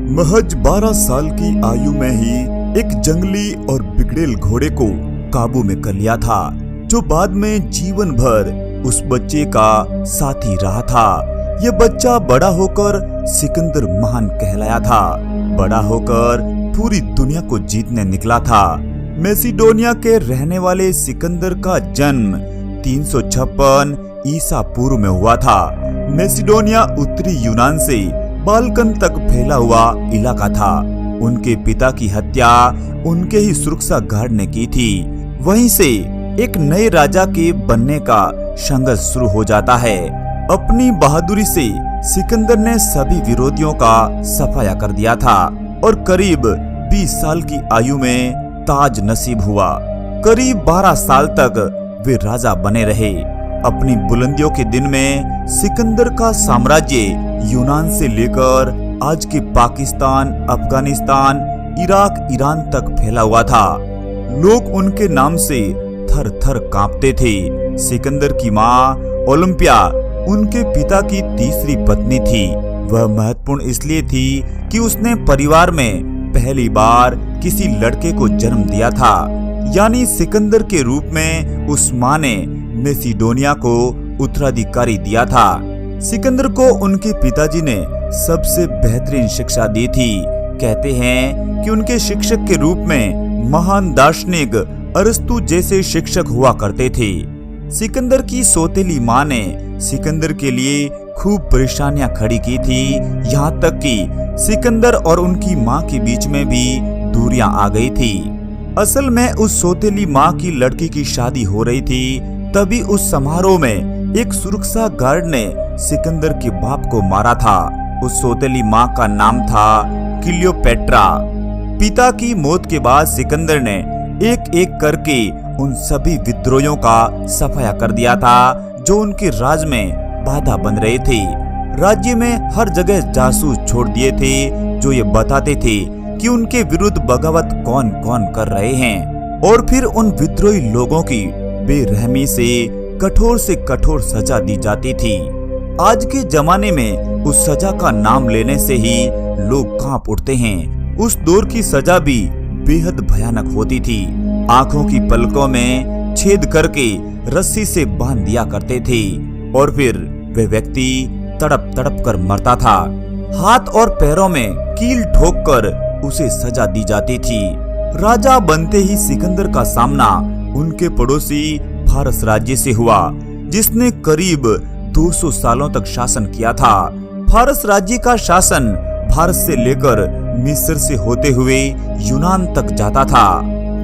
महज 12 साल की आयु में ही एक जंगली और बिगड़ेल घोड़े को काबू में कर लिया था, जो बाद में जीवन भर उस बच्चे का साथी रहा था। यह बच्चा बड़ा होकर सिकंदर महान कहलाया था। बड़ा होकर पूरी दुनिया को जीतने निकला था। मैसिडोनिया के रहने वाले सिकंदर का जन्म 356 ईसा पूर्व में हुआ था। मैसिडोनिया उत्तरी यूनान से बाल्कन तक फैला हुआ इलाका था। उनके पिता की हत्या उनके ही सुरक्षा गार्ड ने की थी। वहीं से एक नए राजा के बनने का संघर्ष शुरू हो जाता है। अपनी बहादुरी से सिकंदर ने सभी विरोधियों का सफाया कर दिया था और करीब 20 साल की आयु में ताज नसीब हुआ। करीब 12 साल तक वे राजा बने रहे। अपनी बुलंदियों के दिन में सिकंदर का साम्राज्य यूनान से लेकर आज के पाकिस्तान, अफगानिस्तान, इराक, ईरान तक फैला हुआ था। लोग उनके नाम से थर थर कांपते थे। सिकंदर की मां ओलंपिया उनके पिता की तीसरी पत्नी थी। वह महत्वपूर्ण इसलिए थी कि उसने परिवार में पहली बार किसी लड़के को जन्म दिया था, यानी सिकंदर के रूप में उस मां ने मैसिडोनिया को उत्तराधिकारी दिया था। सिकंदर को उनके पिताजी ने सबसे बेहतरीन शिक्षा दी थी। कहते हैं कि उनके शिक्षक के रूप में महान दार्शनिक अरस्तु जैसे शिक्षक हुआ करते थे। सिकंदर की सौतेली मां ने सिकंदर के लिए खूब परेशानियां खड़ी की थी, यहाँ तक कि सिकंदर और उनकी मां के बीच में भी दूरियां आ गई थी। असल में उस सौतेली मां की लड़की की शादी हो रही थी। तभी उस समारोह में एक सुरक्षा गार्ड ने सिकंदर के बाप को मारा था। उस सौतेली मां का नाम था क्लियोपेट्रा। पिता की मौत के बाद सिकंदर ने एक एक करके उन सभी विद्रोहियों का सफाया कर दिया था जो उनके राज में बाधा बन रहे थे। राज्य में हर जगह जासूस छोड़ दिए थे जो ये बताते थे कि उनके विरुद्ध बगावत कौन कौन कर रहे हैं, और फिर उन विद्रोही लोगों की बेरहमी से कठोर सजा दी जाती थी। आज के जमाने में उस सजा का नाम लेने से ही लोग कांप उठते हैं। उस दौर की सजा भी बेहद भयानक होती थी। आंखों की पलकों में छेद करके रस्सी से बांध दिया करते थे और फिर वे व्यक्ति तड़प तड़प कर मरता था। हाथ और पैरों में कील ठोक कर उसे सजा दी जाती थी। राजा बनते ही सिकंदर का सामना उनके पड़ोसी फारस राज्य से हुआ, जिसने करीब 200 सालों तक शासन किया था। फारस राज्य का शासन भारत से लेकर मिस्र से होते हुए यूनान तक जाता था।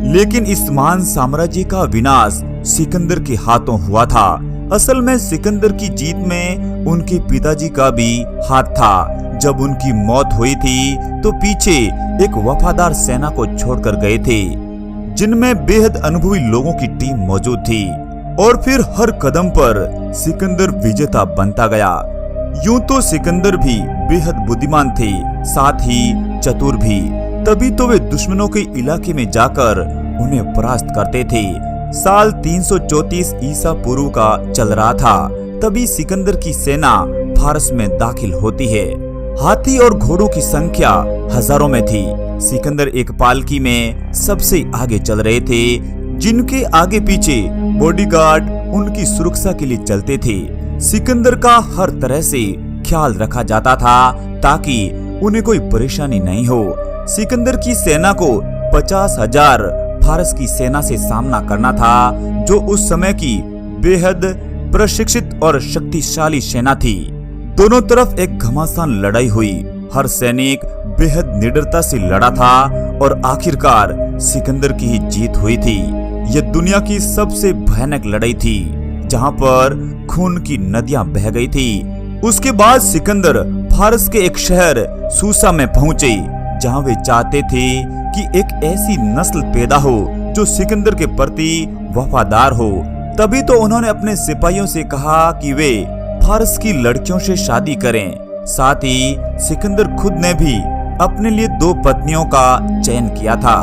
लेकिन इस महान साम्राज्य का विनाश सिकंदर के हाथों हुआ था। असल में सिकंदर की जीत में उनके पिताजी का भी हाथ था। जब उनकी मौत हुई थी तो पीछे एक वफादार सेना को छोड़कर गए थे, जिनमें बेहद अनुभवी लोगों की टीम मौजूद थी। और फिर हर कदम पर सिकंदर विजेता बनता गया। यूं तो सिकंदर भी बेहद बुद्धिमान थे, साथ ही चतुर भी। तभी तो वे दुश्मनों के इलाके में जाकर उन्हें परास्त करते थे। साल 334 ईसा पूर्व का चल रहा था। तभी सिकंदर की सेना फारस में दाखिल होती है। हाथी और घोड़ों की संख्या हजारों में थी। सिकंदर एक पालकी में सबसे आगे चल रहे थे, जिनके आगे पीछे बॉडीगार्ड उनकी सुरक्षा के लिए चलते थे। सिकंदर का हर तरह से ख्याल रखा जाता था ताकि उन्हें कोई परेशानी नहीं हो। सिकंदर की सेना को 50,000 फारस की सेना से सामना करना था, जो उस समय की बेहद प्रशिक्षित और शक्तिशाली सेना थी। दोनों तरफ एक घमासान लड़ाई हुई। हर सैनिक बेहद निडरता से लड़ा था और आखिरकार सिकंदर की ही जीत हुई थी। यह दुनिया की सबसे भयानक लड़ाई थी, जहां पर खून की नदियां बह गई थी। उसके बाद सिकंदर फारस के एक शहर सूसा में पहुंचे, जहां वे चाहते थे कि एक ऐसी नस्ल पैदा हो जो सिकंदर के प्रति वफादार हो। तभी तो उन्होंने अपने सिपाहियों से कहा कि वे फारस की लड़कियों से शादी करें। साथ ही सिकंदर खुद ने भी अपने लिए 2 पत्नियों का चयन किया था।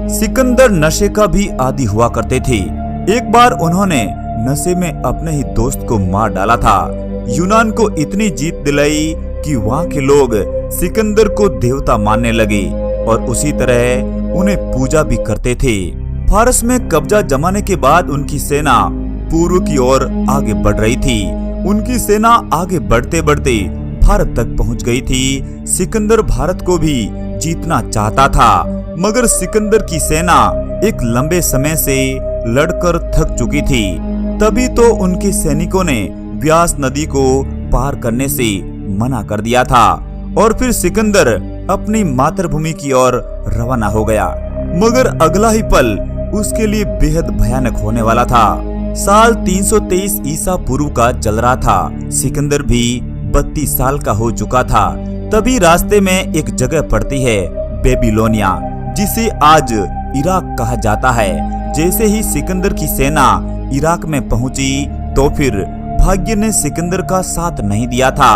सिकंदर नशे का भी आदी हुआ करते थे। एक बार उन्होंने नशे में अपने ही दोस्त को मार डाला था। यूनान को इतनी जीत दिलाई कि वहाँ के लोग सिकंदर को देवता मानने लगे और उसी तरह उन्हें पूजा भी करते थे। फारस में कब्जा जमाने के बाद उनकी सेना पूर्व की ओर आगे बढ़ रही थी। उनकी सेना आगे बढ़ते बढ़ते भारत तक पहुंच गई थी। सिकंदर भारत को भी जीतना चाहता था, मगर सिकंदर की सेना एक लंबे समय से लड़कर थक चुकी थी। तभी तो उनके सैनिकों ने ब्यास नदी को पार करने से मना कर दिया था और फिर सिकंदर अपनी मातृभूमि की ओर रवाना हो गया। मगर अगला ही पल उसके लिए बेहद भयानक होने वाला था। साल 323 ईसा पूर्व का चल रहा था। सिकंदर भी 32 साल का हो चुका था। तभी रास्ते में एक जगह पड़ती है बेबीलोनिया, जिसे आज इराक कहा जाता है। जैसे ही सिकंदर की सेना इराक में पहुंची तो फिर भाग्य ने सिकंदर का साथ नहीं दिया था।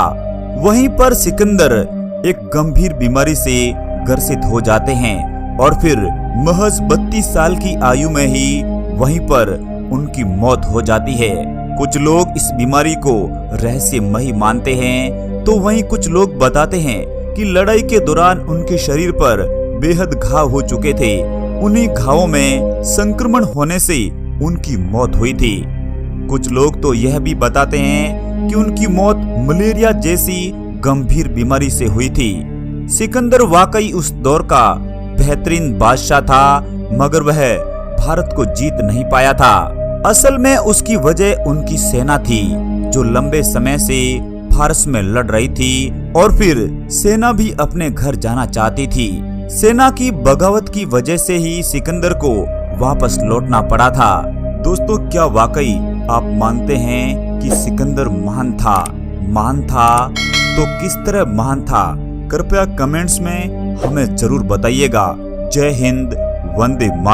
वहीं पर सिकंदर एक गंभीर बीमारी से ग्रसित हो जाते हैं और फिर महज 32 साल की आयु में ही वहीं पर उनकी मौत हो जाती है। कुछ लोग इस बीमारी को रहस्यमयी मानते हैं, तो वहीं कुछ लोग बताते हैं कि लड़ाई के दौरान उनके शरीर पर बेहद घाव हो चुके थे। उन्हीं घावों में संक्रमण होने से उनकी मौत हुई थी। कुछ लोग तो यह भी बताते हैं कि उनकी मौत मलेरिया जैसी गंभीर बीमारी से हुई थी। सिकंदर वाकई उस दौर का बेहतरीन बादशाह था, मगर वह भारत को जीत नहीं पाया था। असल में उसकी वजह उनकी सेना थी, जो लंबे समय से फारस में लड़ रही थी और फिर सेना भी अपने घर जाना चाहती थी। सेना की बगावत की वजह से ही सिकंदर को वापस लौटना पड़ा था। दोस्तों, क्या वाकई आप मानते हैं कि सिकंदर महान था? महान था तो किस तरह महान था? कृपया कमेंट्स में हमें जरूर बताइएगा। जय हिंद, वंदे मातरम।